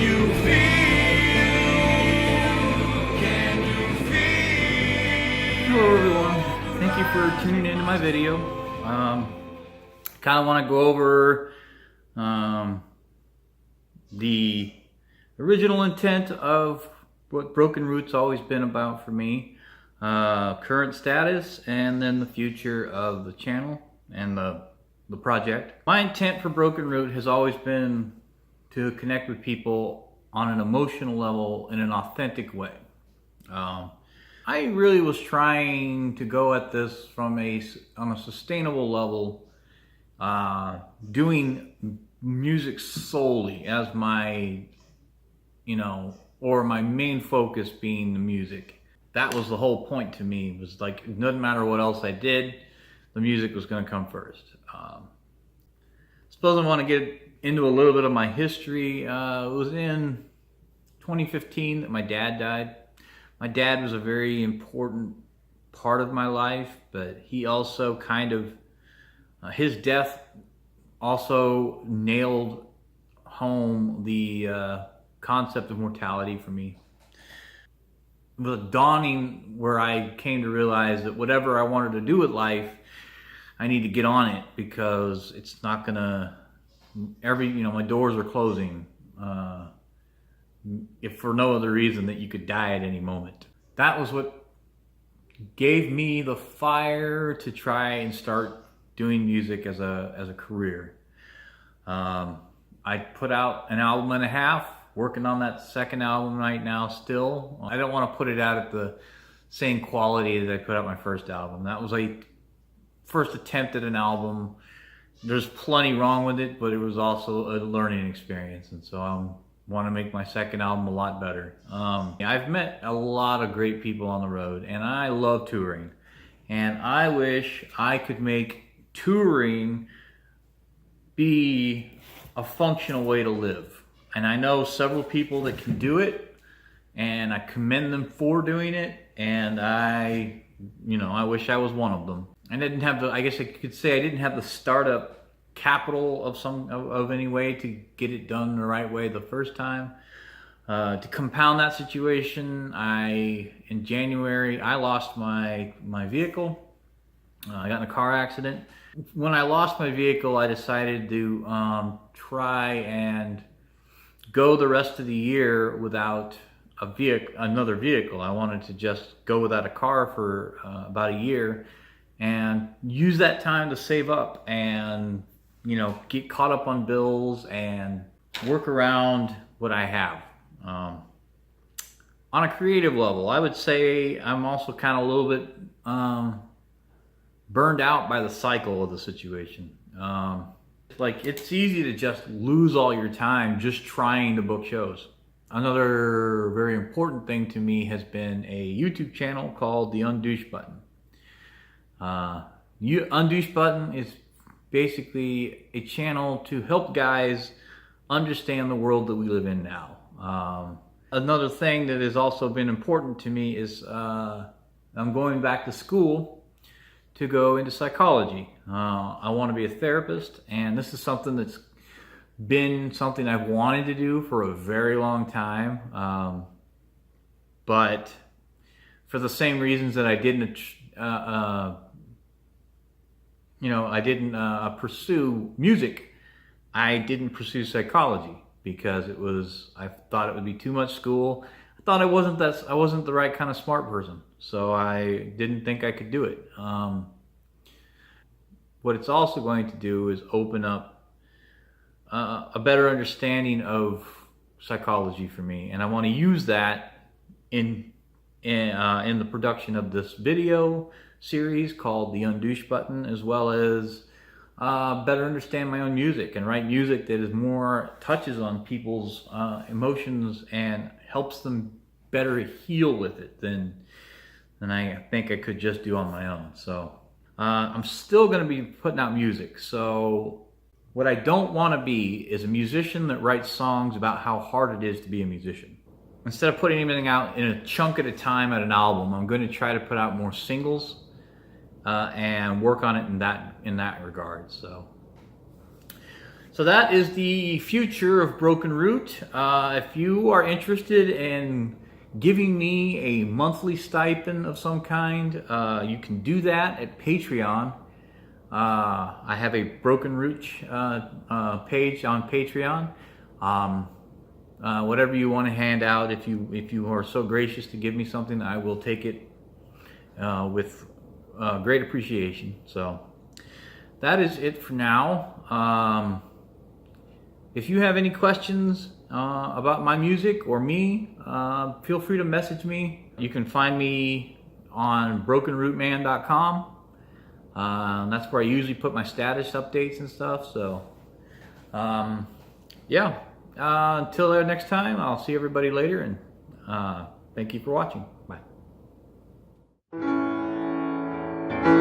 you feel? Can you feel? Hello everyone, thank you for tuning into my video. Kind of want to go over the original intent of what Broken Root's always been about for me, current status, and then the future of the channel and the project. My intent for Broken Root has always been to connect with people on an emotional level in an authentic way. I really was trying to go at this from on a sustainable level, doing music solely as my, or my main focus being the music. That was the whole point to me, was like, it doesn't matter what else I did, the music was going to come first. Suppose I want to get into a little bit of my history. It was in 2015 that my dad died. My dad was a very important part of my life, but he also his death also nailed home the concept of mortality for me. The dawning where I came to realize that whatever I wanted to do with life, I need to get on it, because it's not gonna, my doors are closing. If for no other reason that you could die at any moment. That was what gave me the fire to try and start doing music as a career. I put out an album and a half, working on that second album right now still. I don't want to put it out at the same quality as I put out my first album. That was a first attempt at an album. There's plenty wrong with it, but it was also a learning experience, and so I want to make my second album a lot better. I've met a lot of great people on the road, and I love touring, and I wish I could make touring be a functional way to live. And I know several people that can do it, and I commend them for doing it, and I wish I was one of them. I didn't have I guess I could say I didn't have the startup capital of any way to get it done the right way the first time. To compound that situation, in January I lost my vehicle. I got in a car accident. When I lost my vehicle, I decided to try and go the rest of the year without another vehicle. I wanted to just go without a car for about a year and use that time to save up and get caught up on bills and work around what I have. On a creative level, I would say I'm also kind of a little bit burned out by the cycle of the situation. Like, it's easy to just lose all your time just trying to book shows. Another very important thing to me has been a YouTube channel called The Undouche Button. Undouche Button is basically a channel to help guys understand the world that we live in now. Another thing that has also been important to me is I'm going back to school to go into psychology. I want to be a therapist, and this is something that's been something I've wanted to do for a very long time, but for the same reasons that I didn't pursue music, I didn't pursue psychology, because I thought it would be too much school. I thought I wasn't the right kind of smart person, so I didn't think I could do it. What it's also going to do is open up a better understanding of psychology for me, and I want to use that in the production of this video series called The Undouche Button, as well as better understand my own music and write music that is more touches on people's emotions and helps them better heal with it than I think I could just do on my own. So I'm still going to be putting out music. So what I don't want to be is a musician that writes songs about how hard it is to be a musician. Instead of putting everything out in a chunk at a time at an album, I'm going to try to put out more singles and work on it in that regard. So So that is the future of Broken Root. If you are interested in giving me a monthly stipend of some kind, you can do that at Patreon. I have a Broken Root page on Patreon. Whatever you want to hand out, if you are so gracious to give me something, I will take it with great appreciation. So that is it for now. If you have any questions about my music or me, feel free to message me. You can find me on brokenrootman.com. That's where I usually put my status updates and stuff. So, yeah. Until next time, I'll see everybody later, and thank you for watching.